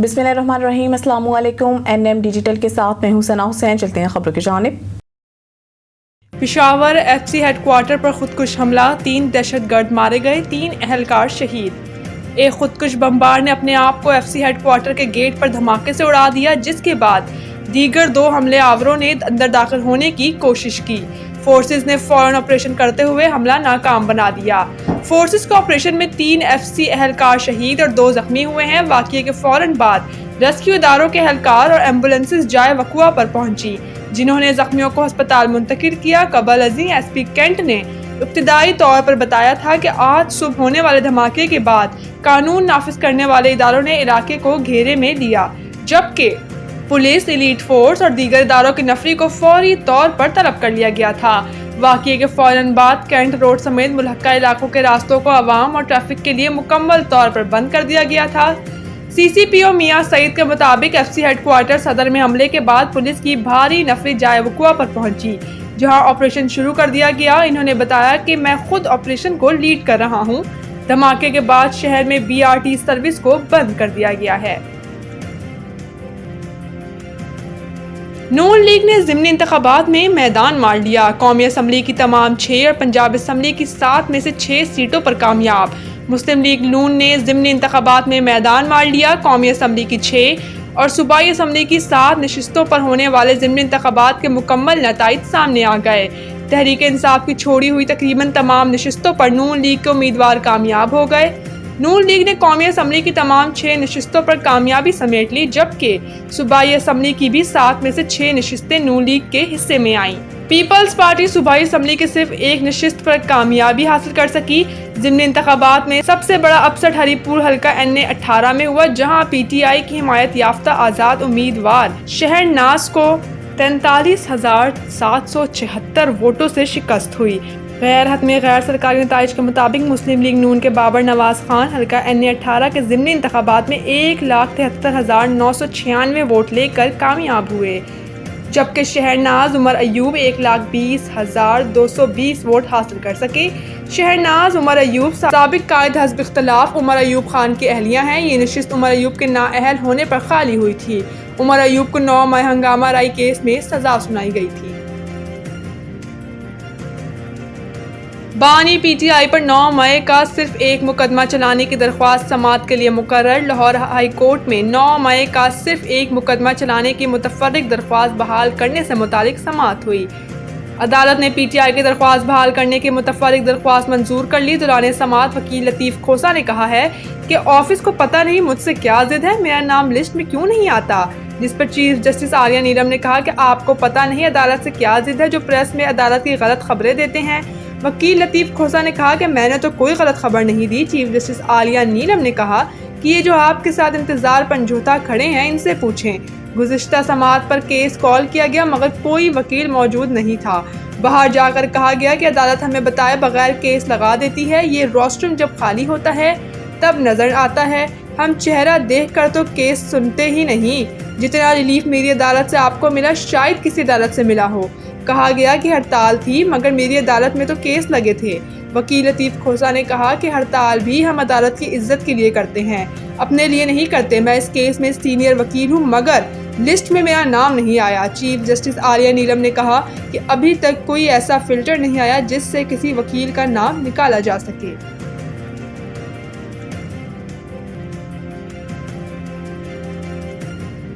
बिस्मिल्लाहिर्रहमानिर्रहीम। अस्सलाम वालेकुम। NM डिजिटल के साथ मैं हूं सना हुसैन। चलते हैं खबरों की जानिब। पेशावर FC हेडक्वार्टर पर खुदकुश हमला, 3 दहशतगर्द मारे गए, 3 एहलकार शहीद। एक खुदकुश बमबार ने अपने आप को FC हेडक्वार्टर के गेट पर धमाके से उड़ा दिया, जिसके बाद दीगर 2 हमले आवरों ने अंदर दाखिल होने की कोशिश की। फोर्सेस ने फौरन ऑपरेशन करते हुए हमला नाकाम बना दिया। फोर्सेस के ऑपरेशन में 3 FC एहलकार शहीद और 2 जख्मी हुए हैं। वाक़ये के फौरन बाद रेस्क्यू इदारों के एहलकार और एम्बुलेंसेस जाए वक़ुआ पर पहुंची, जिन्होंने जख्मियों को अस्पताल मुंतकिल किया। कबल अज़ीं SP कैंट ने इब्तिदाई तौर पर बताया था कि आज सुबह होने वाले धमाके के बाद कानून नाफिज करने वाले इदारों ने इलाके को घेरे में लिया, जबकि पुलिस, एलीट फोर्स और दीगर इदारों की नफरी को फौरी तौर पर तलब कर लिया गया था। वाक़ये के फौरन बाद कैंट रोड समेत मुल्हक्का इलाकों के रास्तों को आवाम और ट्रैफिक के लिए मुकम्मल तौर पर बंद कर दिया गया था। CCPO मियां सईद के मुताबिक FC हेडक्वार्टर सदर में हमले के बाद पुलिस की भारी नफरी जाए वक़ुआ पर पहुंची, जहां ऑपरेशन शुरू कर दिया गया। इन्होंने बताया कि मैं खुद ऑपरेशन को लीड कर रहा हूं। धमाके के बाद शहर में BRT सर्विस को बंद कर दिया गया है। नून लीग ने ज़िमनी इंतखाबात में मैदान मार लिया। कौमी असम्बली की तमाम 6 और पंजाब असम्बली की 7 में से 6 सीटों पर कामयाब। मुस्लिम लीग नून ने ज़िमनी इंतखाबात में मैदान मार लिया। कौमी असम्बली की 6 और सूबाई असम्बली की 7 नशिस्तों पर होने वाले ज़िमनी इंतखाबात के मुकम्मल नताइज सामने आ गए। तहरीक इंसाफ की छोड़ी हुई तकरीबन तमाम नशिस्तों पर नून लीग के उम्मीदवार कामयाब हो गए। नून लीग ने कौमी असम्बली की तमाम 6 नशिस्तों पर कामयाबी समेट ली, जबकि सूबाई असम्बली की भी 7 में से 6 नशिस्तें नून लीग के हिस्से में आईं। पीपल्स पार्टी सूबाई असम्बली के सिर्फ एक नशिस्त पर कामयाबी हासिल कर सकी। ज़िमनी इंतखाबात में सबसे बड़ा अपसेट हरीपुर हल्का NA 18 में हुआ, जहां PTI की हिमायत याफ्ता आज़ाद उम्मीदवार शहरनाज को 43,776 वोटों से शिकस्त हुई। गैर हतमी गैर सरकारी नताइज के मुताबिक मुस्लिम लीग नून के बाबर नवाज खान हल्का NA 18 के ज़िमनी इंतखाबात में 1,73,996 वोट लेकर कामयाब हुए, जबकि शहरनाज उमर अयूब 1,20,220 वोट हासिल कर सके। शहरनाज उमर अयूब साबिक कायद हज़्ब इख्तिलाफ उमर अयूब खान की अहलिया हैं। ये नशिस्त उमर अयूब के नाअहल होने पर खाली हुई थी। उमर अयूब को 9 मई हंगामा राई केस में सजा सुनाई गई थी। बानी PTI पर 9 मई का सिर्फ एक मुकदमा चलाने की दरख्वास्त समाअत के लिए मुकर्रर। लाहौर हाई कोर्ट में 9 मई का सिर्फ एक मुकदमा चलाने की मुतफर्रिक दरख्वास्त बहाल करने से मुतालिक समाअत हुई। अदालत ने PTI की दरख्वास्त बहाल करने की मुतफर्रिक दरख्वास्त मंजूर कर ली। दौरान समाअत वकील लतीफ़ खोसा ने कहा है कि ऑफिस को पता नहीं मुझसे क्या जिद है, मेरा नाम लिस्ट में क्यों नहीं आता, जिस पर चीफ जस्टिस आर्या नीलम ने कहा कि आपको पता नहीं अदालत से क्या जिद है जो प्रेस में अदालत की गलत खबरें देते हैं। वकील लतीफ़ खोसा ने कहा कि मैंने तो कोई गलत खबर नहीं दी। चीफ जस्टिस आर्या नीलम ने कहा कि ये जो आपके साथ इंतजार पंजोता खड़े हैं, इनसे पूछें। गुज़िश्ता समाअत पर केस कॉल किया गया, मगर कोई वकील मौजूद नहीं था। बाहर जाकर कहा गया कि अदालत हमें बताए बगैर केस लगा देती है। ये रोस्ट्रूम जब खाली होता है तब नजर आता है। हम चेहरा देख कर तो केस सुनते ही नहीं। जितना रिलीफ मेरी अदालत से आपको मिला, शायद किसी अदालत से मिला हो। कहा गया कि हड़ताल थी, मगर मेरी अदालत में तो केस लगे थे। वकील लतीफ़ खोसा ने कहा कि हड़ताल भी हम अदालत की इज्जत के लिए करते हैं, अपने लिए नहीं करते। मैं इस केस में सीनियर वकील हूँ, मगर लिस्ट में मेरा नाम नहीं आया। चीफ जस्टिस आर्या नीलम ने कहा कि अभी तक कोई ऐसा फिल्टर नहीं आया जिससे किसी वकील का नाम निकाला जा सके।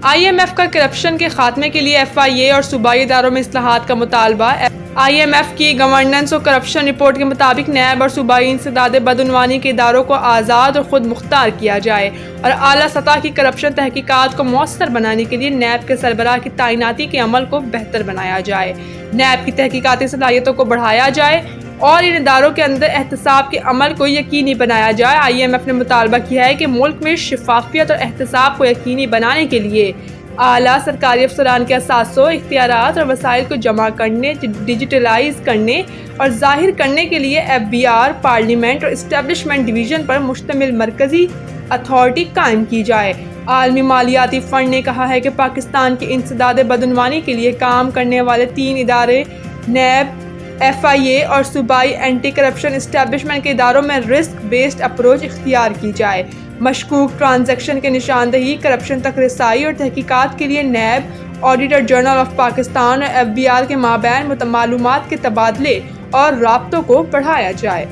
IMF का करप्शन के खात्मे के लिए FIA और सूबाई इदारों में इस्लाहात का मुतालबा। IMF की गवर्नेंस और करप्शन रिपोर्ट के मुताबिक नैब और सूबाई इंसदाद बदउनवानी के इदारों को आज़ाद और ख़ुद मुख्तार किया जाए और आला सतह की करप्शन तहकीकात को मौसर बनाने के लिए नैब के सरबराह की तैनाती के अमल को बेहतर बनाया जाए। नैब की तहकीकाती सलाहियतों को बढ़ाया जाए और इन इदारों के अंदर एहतसाब के अमल को यकीनी बनाया जाए। IMF ने मुतालबा किया है कि मुल्क में शफाफियत और एहतसाब को यकीनी बनाने के लिए आला सरकारी अफसरान के असासों, इख्तियारात और वसाइल को जमा करने, डिजिटलाइज करने और ज़ाहिर करने के लिए FBR, पार्लियामेंट और इस्टेब्लिशमेंट डिवीज़न पर मुश्तमिल मरकज़ी अथॉरिटी कायम की जाए। आलमी मालियाती फ़ंड ने कहा है कि पाकिस्तान की इंसदाद बदउनवानी के लिए काम करने वाले 3 इदारे नैब, FIA और सूबाई एंटी करप्शन इस्टेब्लिशमेंट के इदारों में रिस्क बेस्ड अप्रोच इख्तियार की जाए। مشکوک ٹرانزیکشن کے نشاندہی، کرپشن تک رسائی اور تحقیقات کے لیے NAB, auditor general of Pakistan اور FBI کے مابین معلومات کے تبادلے اور رابطوں کو بڑھایا جائے۔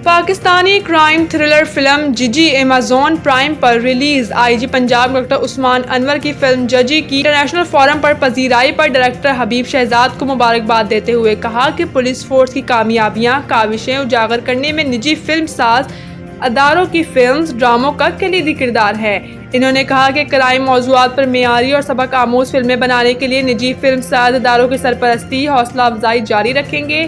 پاکستانی کرائم تھرلر فلم ججی ایمیزون پرائم پر release. IG Punjab doctor Usman Anwar کی فلم ججی کی انٹرنیشنل فورم پر پذیرائی پر ڈائریکٹر حبیب شہزاد کو مبارکباد دیتے ہوئے کہا کہ پولیس فورس کی کامیابیاں، کاوشیں اجاگر کرنے میں نجی فلم ساز اداروں کی فلمز، ڈراموں کا کلیدی کردار ہے۔ انہوں نے کہا کہ کرائم موضوعات پر معیاری اور سبق آموز فلمیں بنانے کے لیے نجی فلم ساز اداروں کی سرپرستی، حوصلہ افزائی جاری رکھیں گے۔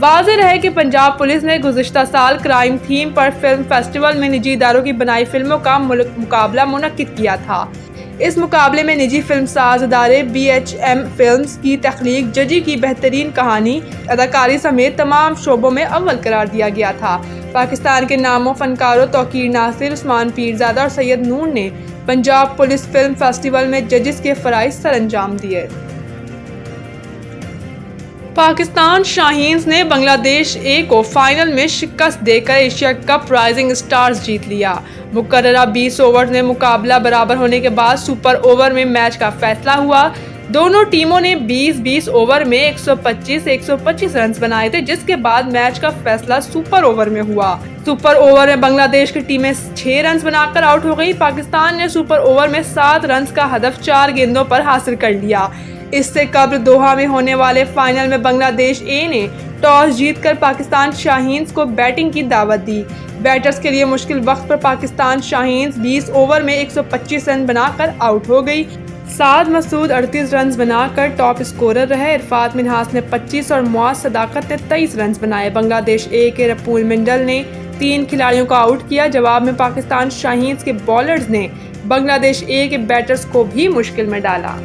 واضح رہے کہ پنجاب پولیس نے گزشتہ سال کرائم تھیم پر فلم فیسٹیول میں نجی اداروں کی بنائی فلموں کا مقابلہ منعقد کیا تھا۔ اس مقابلے میں نجی فلم ساز ادارے BHM فلمز کی تخلیق ججی کی بہترین کہانی، اداکاری سمیت تمام شعبوں میں اول قرار دیا گیا تھا۔ پاکستان کے ناموں فنکاروں توقیر ناصر، عثمان پیرزادہ اور سید نور نے پنجاب پولیس فلم فیسٹیول میں ججز کے فرائض سر انجام دیے۔ پاکستان شاہینز نے بنگلہ دیش A کو فائنل میں شکست دے کر ایشیا کپ رائزنگ سٹارز جیت لیا۔ مقررہ 20 اوورز میں مقابلہ برابر ہونے کے بعد سپر اوور میں میچ کا فیصلہ ہوا۔ دونوں ٹیموں نے 20-20 اوور میں 125 رنز بنائے تھے، جس کے بعد میچ کا فیصلہ سپر اوور میں ہوا۔ سپر اوور میں بنگلہ دیش کی ٹیمیں 6 رنز بنا کر آؤٹ ہو گئی۔ پاکستان نے سپر اوور میں 7 رنز کا ہدف 4 گیندوں پر حاصل کر لیا۔ اس سے قبل دوحہ میں ہونے والے فائنل میں بنگلہ دیش A نے ٹاس جیت کر پاکستان شاہینز کو بیٹنگ کی دعوت دی۔ بیٹرز کے لیے مشکل وقت پر پاکستان شاہینز 20 اوور میں 125 رن بنا کر آؤٹ ہو گئی۔ سعد مسعود 38 رنز بنا کر ٹاپ اسکورر رہے۔ عرفات منہاس نے 25 اور معاذ صداقت نے 23 رنز بنائے۔ بنگلہ دیش A کے رپول منڈل نے 3 کھلاڑیوں کو آؤٹ کیا۔ جواب میں پاکستان شاہینز کے بالرز نے بنگلہ دیش A کے بیٹرز کو بھی مشکل میں ڈالا۔